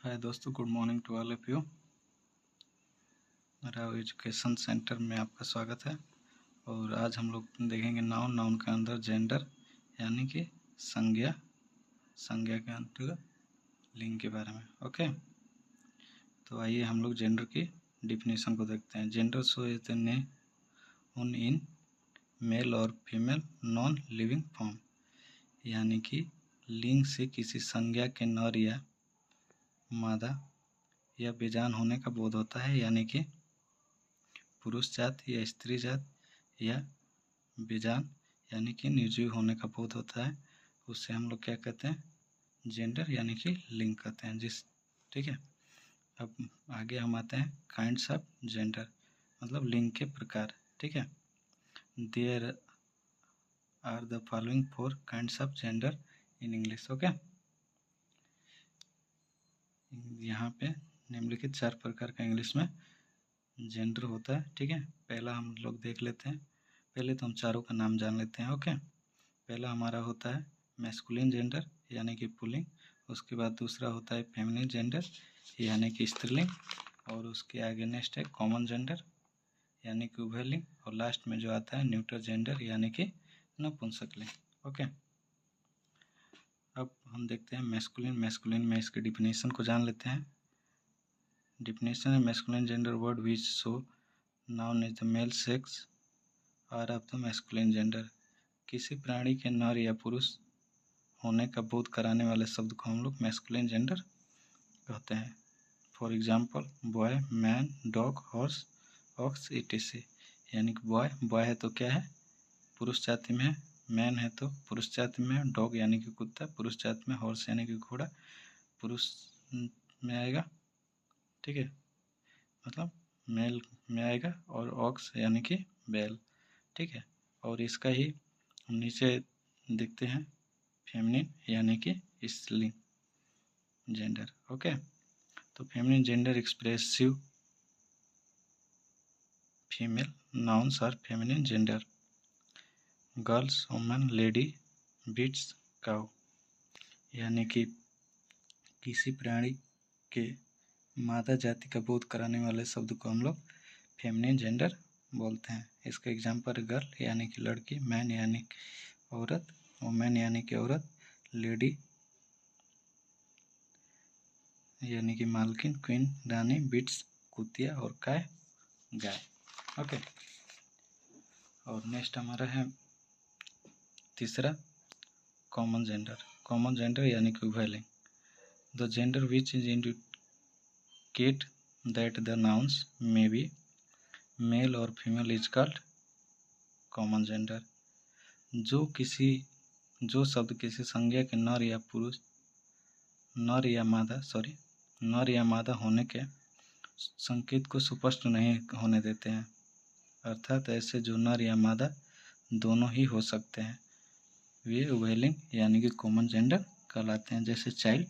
हाय दोस्तों, good morning to all of you. Rao education centre में आपका स्वागत है। और आज हम लोग देखेंगे नाउन के अंदर जेंडर यानी कि संज्ञा के अंतर्गत लिंग के बारे में। ओके, तो आइए हम लोग जेंडर की डिफिनेशन को देखते हैं। Gender show is the name in male और फीमेल नॉन लिविंग फॉर्म, यानी कि लिंग से किसी संज्ञा के नर या मादा या बेजान होने का बोध होता है, यानी कि पुरुष जात या स्त्री जात या बेजान यानी कि निर्जीव होने का बोध होता है। उससे हम लोग क्या कहते हैं? जेंडर यानी कि लिंग कहते हैं। ठीक है, अब आगे हम आते हैं काइंड्स ऑफ जेंडर, मतलब लिंग के प्रकार। ठीक है, there are the following 4 kinds of gender in English. Okay, यहाँ पे निम्नलिखित 4 प्रकार का इंग्लिश में जेंडर होता है। ठीक है, पहला हम लोग देख लेते हैं। पहले तो हम चारों का नाम जान लेते हैं। ओके, पहला हमारा होता है मैस्कुलिन जेंडर यानी कि पुल्लिंग। उसके बाद दूसरा होता है फेमिनिन जेंडर यानी कि स्त्रीलिंग। और उसके आगे नेक्स्ट है कॉमन जेंडर यानी कि उभयलिंग। और लास्ट में जो आता है न्यूट्रल जेंडर यानी कि नपुंसकलिंग। ओके, अब हम देखते हैं मैस्कुलिन में इसके डिफिनेशन को जान लेते हैं। Definition of masculine gender word which show noun is the male sex or of the masculine gender। किसी प्राणी के नर या पुरुष होने का बोध कराने वाले शब्द को हम लोग मैस्कुलिन जेंडर कहते हैं। For example boy, man, dog, horse, ox, etc। यानी कि बॉय है तो क्या है? पुरुष जाति में है। मैन है तो पुरुष जाति में है। डॉग यानी कि कुत्ता पुरुष जाति में। हॉर्स यानी कि घोड़ा पुरुष में आएगा। ठीक है, मतलब मेल में आएगा। और ऑक्स यानी कि बैल। ठीक है, और इसका ही हम नीचे देखते हैं फेमिनिन यानी कि स्त्रीलिंग जेंडर। ओके, तो feminine gender expressive female nouns are feminine gender. Girls, woman, lady, beats, cow. यानी कि किसी प्राणी के मादा जाति का बोध कराने वाले शब्द को हम लोग फेमिनिन जेंडर बोलते हैं। इसका एग्जाम्पल गर्ल यानी कि लड़की, मैन यानी कि औरत, वुमेन यानी कि औरत, लेडी यानी कि मालकिन, क्वीन रानी, बिट्स कुतिया और काय गाय। ओके, और नेक्स्ट हमारा है तीसरा कॉमन जेंडर यानी कि उभयलिंग। The gender which is indicate that the nouns may be male और female is called common gender. जो शब्द किसी संज्ञा के नर या मादा होने के संकेत को स्पष्ट नहीं होने देते हैं, अर्थात ऐसे जो नर या मादा दोनों ही हो सकते हैं, वे उभयलिंग यानी कि कॉमन जेंडर कहलाते हैं। जैसे चाइल्ड,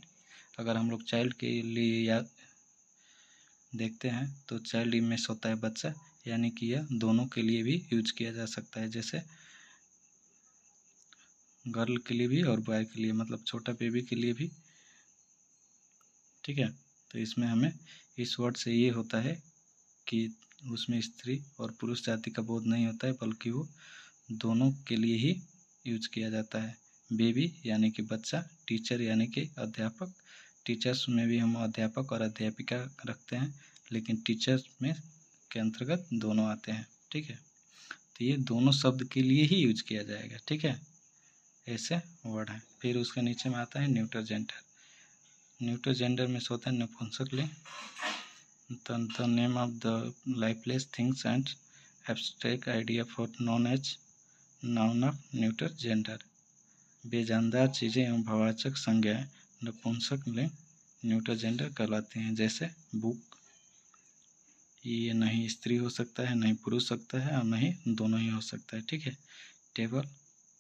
अगर हम लोग चाइल्ड के लिए याद देखते हैं तो चाइल्ड इमेज होता है बच्चा, यानी कि यह दोनों के लिए भी यूज किया जा सकता है, जैसे गर्ल के लिए भी और बॉय के लिए, मतलब छोटा बेबी के लिए भी। ठीक है, तो इसमें हमें इस वर्ड से ये होता है कि उसमें स्त्री और पुरुष जाति का बोध नहीं होता है, बल्कि वो दोनों के लिए ही यूज किया जाता है। बेबी यानी कि बच्चा, टीचर यानी कि अध्यापक। टीचर्स में भी हम अध्यापक और अध्यापिका रखते हैं, लेकिन टीचर्स में के अंतर्गत दोनों आते हैं। ठीक है, तो ये दोनों शब्द के लिए ही यूज किया जाएगा। ठीक है, ऐसे वर्ड है। फिर उसके नीचे में आता है न्यूट्रल जेंडर में से होता है नपुंसकलिंग। The name of the lifeless things and abstract idea for known as noun of neuter gender। बेजानदार चीज़ें एवं भाववाचक संज्ञाएं नपुंसकलिंग न्यूट्रल जेंडर कहलाती हैं। जैसे बुक, ये नहीं स्त्री हो सकता है, नहीं पुरुष सकता है, और नहीं दोनों ही हो सकता है। ठीक है, टेबल,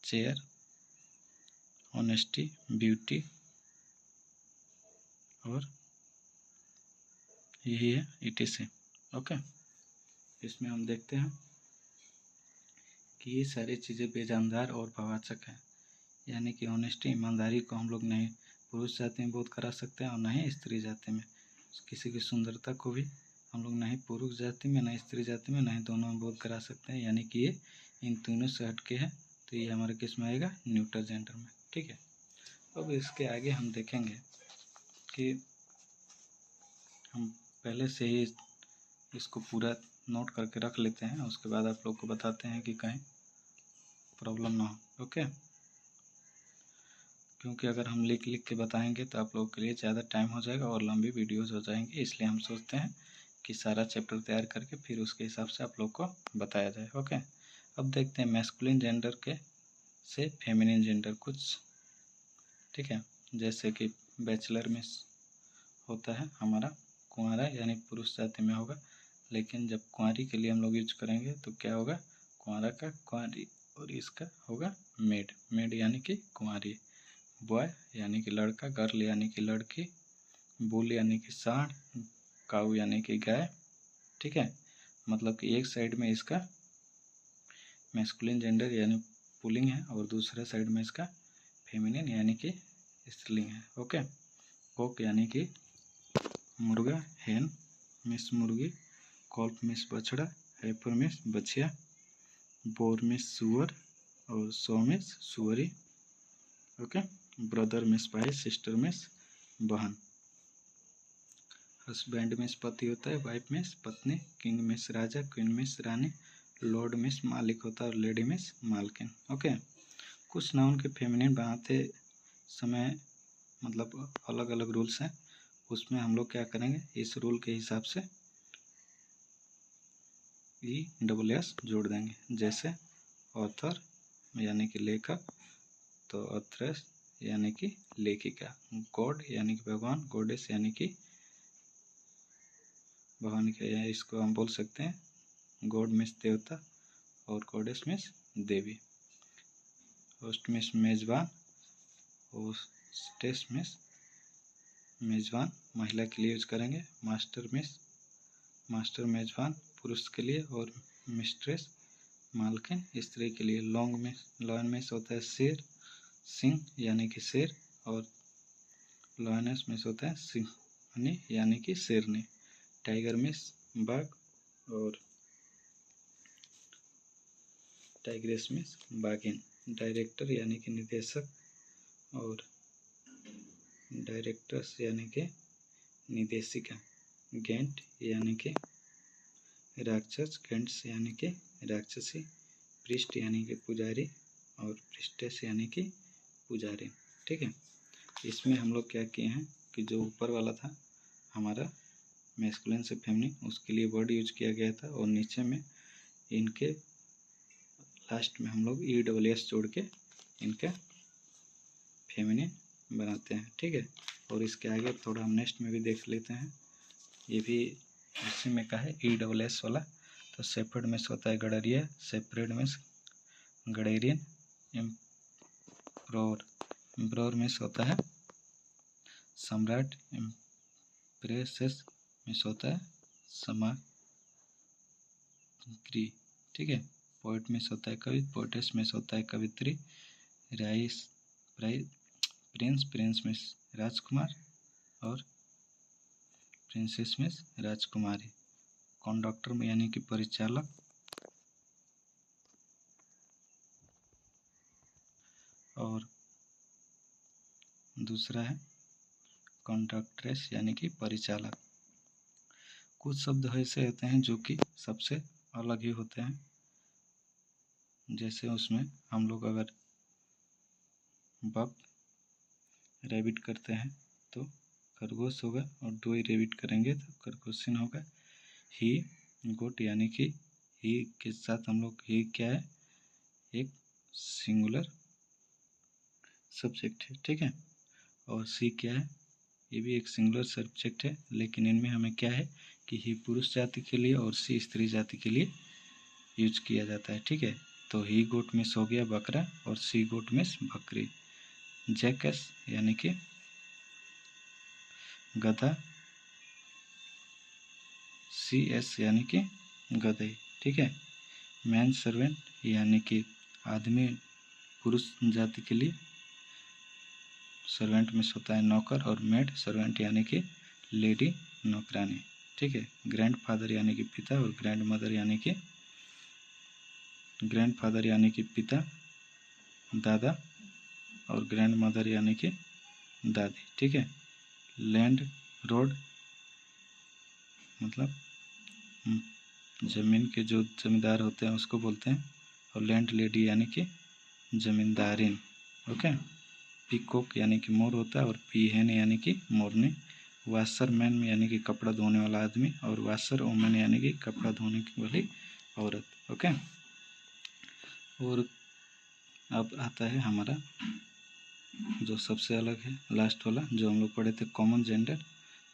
चेयर, ऑनेस्टी, ब्यूटी, और यही है etc। ओके, इसमें हम देखते हैं कि ये सारी चीज़ें बेजानदार और भाववाचक हैं, यानी कि ऑनेस्टी ईमानदारी को हम लोग नहीं पुरुष जाति में बोध करा सकते हैं और ना ही स्त्री जाति में। किसी की सुंदरता को भी हम लोग ना ही पुरुष जाति में, ना स्त्री जाति में, ना ही दोनों में बोध करा सकते हैं, यानी कि ये इन तीनों से हटके है, तो ये हमारे किस में आएगा, न्यूट्रल जेंडर में। ठीक है, अब इसके आगे हम देखेंगे कि हम पहले से ही इसको पूरा नोट करके रख लेते हैं, उसके बाद आप लोग को बताते हैं कि कहीं प्रॉब्लम ना हो। ओके, क्योंकि अगर हम लिख के बताएंगे तो आप लोगों के लिए ज़्यादा टाइम हो जाएगा और लंबी वीडियोस हो जाएंगी, इसलिए हम सोचते हैं कि सारा चैप्टर तैयार करके फिर उसके हिसाब से आप लोग को बताया जाए। ओके, अब देखते हैं मैस्कुलिन जेंडर के से फेमिनिन जेंडर कुछ। ठीक है, जैसे कि बैचलर में होता है हमारा कुंवारा, यानी पुरुष जाति में होगा, लेकिन जब कुंवारी के लिए हम लोग यूज करेंगे तो क्या होगा, कुंवारा का कुंवारी, और इसका होगा मेड। मेड यानी कि कुंवारी। बॉय यानी कि लड़का, गर्ल यानी कि लड़की, बुल यानी कि सांड, काऊ यानी कि गाय। ठीक है, मतलब कि एक साइड में इसका मैस्कुलिन जेंडर यानी पुल्लिंग है और दूसरे साइड में इसका फेमिनिन यानी कि स्त्रीलिंग है। ओके, कॉक यानी कि मुर्गा, हेन मिस मुर्गी, कॉल्फ मिस बछड़ा, हेफर मिस बछिया, बोर मिस सुअर और सौ मिस सुअरी। ओके, ब्रदर मिस भाई, सिस्टर मिस बहन। हस्बैंड मिस पति होता है, वाइफ मिस पत्नी, किंग मिस राजा, क्वीन मिस रानी, लॉर्ड मिस मालिक होता है और लेडी मिस मालकिन। ओके, कुछ नाउन के फेमिनिन बनाते समय मतलब अलग अलग रूल्स हैं, उसमें हम लोग क्या करेंगे, इस रूल के हिसाब से ESS जोड़ देंगे। जैसे ऑथर यानी कि लेखक, तो ऑथरेस यानी कि लेखिका, गॉड यानी कि भगवान, गॉडेस यानी कि भगवान के, या इसको हम बोल सकते हैं गॉड मिस देवता और गॉडेस मिस देवी। होस्ट मिस मेजबान, होस्टेस मिस मेजबान महिला के लिए यूज करेंगे। मास्टर मेजबान पुरुष के लिए, और मिस्ट्रेस मालकिन स्त्री के लिए। लॉयन मिस होता है शेर, सिंह यानी कि शेर, और लॉयनेस मिस होता है सिंहनी यानी कि शेरनी। टाइगर मिस बाघ, और टाइग्रेस मिस बाघिन। डायरेक्टर यानी कि निदेशक, और डायरेक्टर्स यानी कि निदेशिका। गेंट यानी कि राक्षस, गेंट्स यानी कि राक्षसी। प्रिस्ट यानी कि पुजारी, और प्रिस्टेस यानी कि पुजारी। ठीक है, इसमें हम लोग क्या किए हैं कि जो ऊपर वाला था हमारा मैस्कुलिन से फेमिनिन, उसके लिए वर्ड यूज किया गया था, और नीचे में इनके लास्ट में हम लोग ESS जोड़ के इनका फेमिनिन बनाते हैं। ठीक है, और इसके आगे थोड़ा हम नेक्स्ट में भी देख लेते हैं, ये भी उसी में का है ESS वाला। तो सेपरेट मिस होता है गडरिया, सेपरेट मिस गडेरियन, एम्प्रोर मिस होता है सम्राट, एम्प्रेसेस मिस होता है समाग्री। ठीक है, पोइट मिस होता है कवि, पोइटेस मिस होता है कवित्री, प्रिंस मिस राजकुमार, और प्रिंसेस मिस राजकुमारी। कंडक्टर में यानी कि परिचालक, और दूसरा है कंडक्ट्रेस यानी कि परिचालक। कुछ शब्द ऐसे होते हैं जो कि सबसे अलग ही होते हैं, जैसे उसमें हम लोग अगर बक रैबिट करते हैं तो खरगोश होगा, और डोई रैबिट करेंगे तो खरगोशिन होगा। ही गोट यानी कि ही के साथ हम लोग, ही क्या है, एक सिंगुलर सब्जेक्ट है। ठीक है, और सी क्या है, ये भी एक सिंगुलर सब्जेक्ट है, लेकिन इनमें हमें क्या है कि ही पुरुष जाति के लिए और सी स्त्री जाति के लिए यूज किया जाता है। ठीक है, तो ही गोट मिस हो गया बकरा, और सी गोट मिस बकरी। जैकस यानी कि गधा, CS यानी कि गधे। ठीक है, मैन सर्वेंट यानी कि आदमी पुरुष जाति के लिए, सर्वेंट मीन्स होता है नौकर, और मेड सर्वेंट यानी कि लेडी नौकरानी। ठीक है, ग्रैंड फादर यानी कि पिता, और ग्रैंड मदर यानी कि पिता दादा, और ग्रैंड मदर यानी कि दादी। ठीक है, लैंड रोड मतलब ज़मीन के जो जमींदार होते हैं उसको बोलते हैं, और लैंड लेडी यानी कि जमींदारिन। ओके, पीकॉक यानी कि मोर होता है, और पीहेन यानी कि मोरनी। वाशरमैन यानी कि कपड़ा धोने वाला आदमी, और वाशर वुमेन यानी कि कपड़ा धोने वाली औरत। ओके, और अब आता है हमारा जो सबसे अलग है लास्ट वाला, जो हम लोग पढ़े थे, कॉमन जेंडर,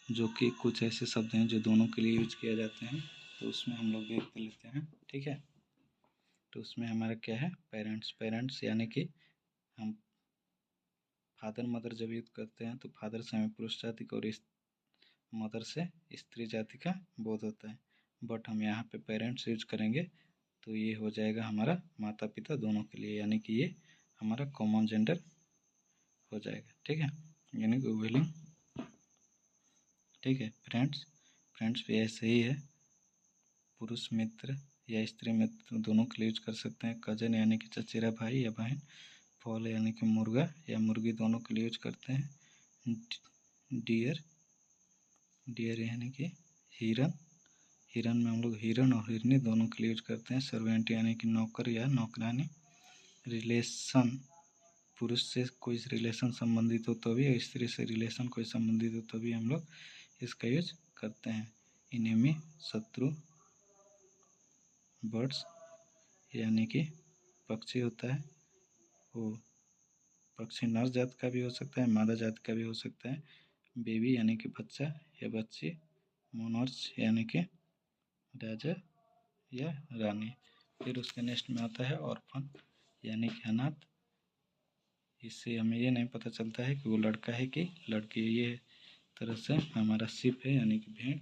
जो कि कुछ ऐसे शब्द हैं जो दोनों के लिए यूज किया जाते हैं। तो उसमें हम लोग देख लेते हैं। ठीक है, तो उसमें हमारा क्या है, पेरेंट्स यानी कि हम फादर मदर जब यूज करते हैं तो फादर से हमें पुरुष जाति का और मदर से स्त्री जाति का बोध होता है। बट हम यहाँ पे पेरेंट्स यूज करेंगे तो ये हो जाएगा हमारा माता पिता दोनों के लिए, यानी कि ये हमारा कॉमन जेंडर हो जाएगा। ठीक है, यानी कि उभयलिंग। ठीक है, फ्रेंड्स भी ऐसे ही है, पुरुष मित्र या स्त्री मित्र दोनों के लिए यूज कर सकते हैं। कजन यानी कि चचेरा भाई या बहन, फॉल यानी कि मुर्गा या मुर्गी दोनों के लिए यूज करते हैं। डियर यानी कि हिरन में हम लोग हिरन और हिरनी दोनों के लिए यूज करते हैं। सर्वेंट यानी कि नौकर या नौकरानी। रिलेशन, पुरुष से कोई रिलेशन संबंधित हो तो भी, और स्त्री से रिलेशन कोई संबंधित हो तो भी हम लोग इसका यूज करते हैं। इनेमी शत्रु। बर्ड्स यानी कि पक्षी होता है, वो पक्षी नर जात का भी हो सकता है, मादा जात का भी हो सकता है। बेबी यानी कि बच्चा या बच्ची। मोनर्च यानी कि राजा या रानी। फिर उसके नेक्स्ट में आता है ऑर्फन यानी कि अनाथ। इससे हमें ये नहीं पता चलता है कि वो लड़का है कि लड़की है। ये तरह से हमारा शिप है यानी कि भेड़।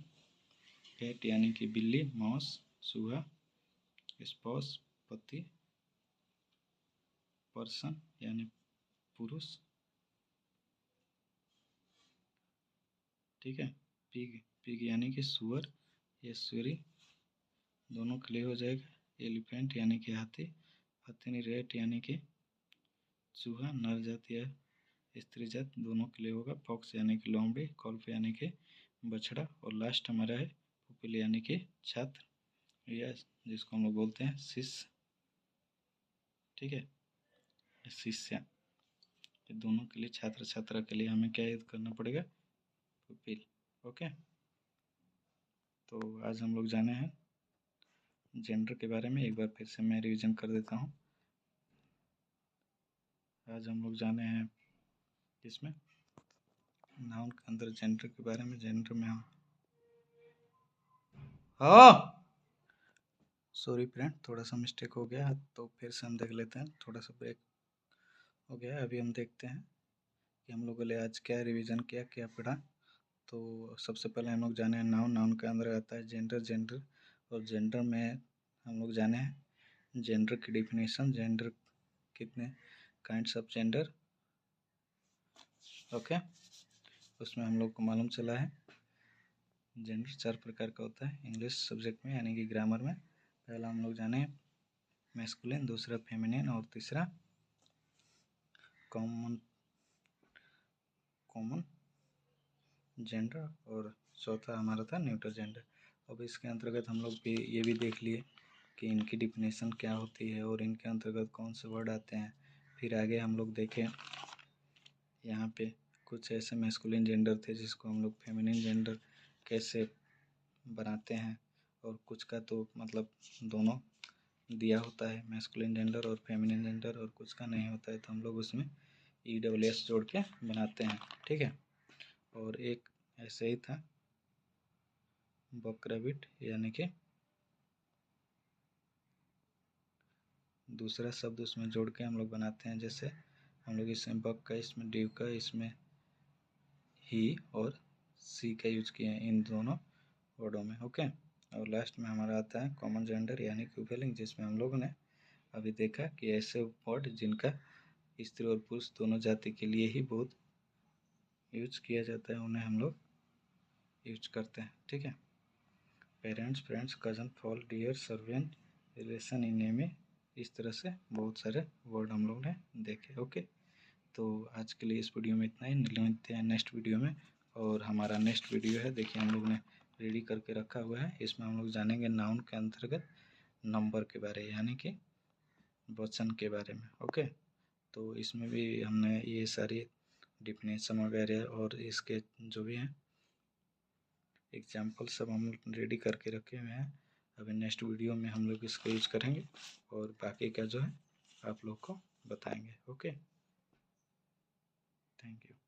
कैट यानी कि बिल्ली, माउस चूहा, स्पाउस पति, पर्सन यानी पुरुष। ठीक है, पिग यानी कि सुअर या सुअरी दोनों के लिए हो जाएगा। एलिफेंट यानी कि हाथी। हथिनी रेट यानी कि चूहा नर जात या स्त्री जात दोनों के लिए होगा। फॉक्स यानी कि लोमड़ी। कॉल्फ यानी कि बछड़ा। और लास्ट हमारा है पुपिल यानी कि छात्र या जिसको हम लोग बोलते हैं शिष्य। ठीक है, शिष्य, ये दोनों के लिए छात्र छात्रा के लिए हमें क्या यूज करना पड़ेगा, पुपिल। ओके, तो आज हम लोग जाने हैं जेंडर के बारे में। एक बार फिर से मैं रिवीजन कर देता हूँ। आज हम लोग जाने हैं इसमें नाउन के अंदर जेंडर के बारे में। जेंडर में हम सॉरी फ्रेंड, थोड़ा सा मिस्टेक हो गया, तो फिर से हम देख लेते हैं। थोड़ा सा ब्रेक हो गया। अभी हम देखते हैं कि हम लोगों ने आज क्या रिवीजन किया, क्या पढ़ा। तो सबसे पहले हम लोग जाने हैं नाउन के अंदर आता है जेंडर। और जेंडर में हम लोग जाने हैं जेंडर की डिफिनेशन, जेंडर कितने काइंड्स ऑफ जेंडर। ओके, उसमें हम लोग को मालूम चला है जेंडर 4 प्रकार का होता है इंग्लिश सब्जेक्ट में, यानी कि ग्रामर में। पहला हम लोग जाने मैस्कुलिन, दूसरा फेमिनिन, और तीसरा कॉमन जेंडर, और चौथा हमारा था न्यूट्रल जेंडर। अब इसके अंतर्गत हम लोग भी ये भी देख लिए कि इनकी डिफिनेशन क्या होती है और इनके अंतर्गत कौन से वर्ड आते हैं। फिर आगे हम लोग देखें यहाँ पे कुछ ऐसे मैस्कुलिन जेंडर थे जिसको हम लोग फेमिनिन जेंडर कैसे बनाते हैं, और कुछ का तो मतलब दोनों दिया होता है, मैस्कुलिन जेंडर और फेमिनिन जेंडर, और कुछ का नहीं होता है तो हम लोग उसमें EWS जोड़ के बनाते हैं। ठीक है, और एक ऐसे ही था बकराबिट, यानी कि दूसरा शब्द उसमें जोड़ के हम लोग बनाते हैं। जैसे हम लोग इसमें बक का, इसमें ड्यू का, इसमें ही और सी का यूज किए हैं इन दोनों वर्डों में। ओके, और लास्ट में हमारा आता है कॉमन जेंडर यानी कि उभयलिंग, जिसमें हम लोगों ने अभी देखा कि ऐसे वर्ड जिनका स्त्री और पुरुष दोनों जाति के लिए ही बहुत यूज किया जाता है उन्हें हम लोग यूज करते हैं। ठीक है, parents, friends, cousin, fowl, deer, servant, relation, enemy, इस तरह से बहुत सारे वर्ड हम लोग ने देखे। ओके, तो आज के लिए इस वीडियो में इतना ही, मिलते हैं नेक्स्ट वीडियो में। और हमारा नेक्स्ट वीडियो है, देखिए हम लोग ने रेडी करके रखा हुआ है, इसमें हम लोग जानेंगे नाउन के अंतर्गत नंबर के बारे, यानी कि वचन के बारे में। ओके, तो इसमें भी हमने ये सारी डिफिनेशन वगैरह और इसके जो भी हैं एग्जाम्पल सब हम रेडी करके रखे हुए हैं। अभी नेक्स्ट वीडियो में हम लोग इसको यूज करेंगे और बाकी का जो है आप लोग को बताएंगे। Okay, thank you.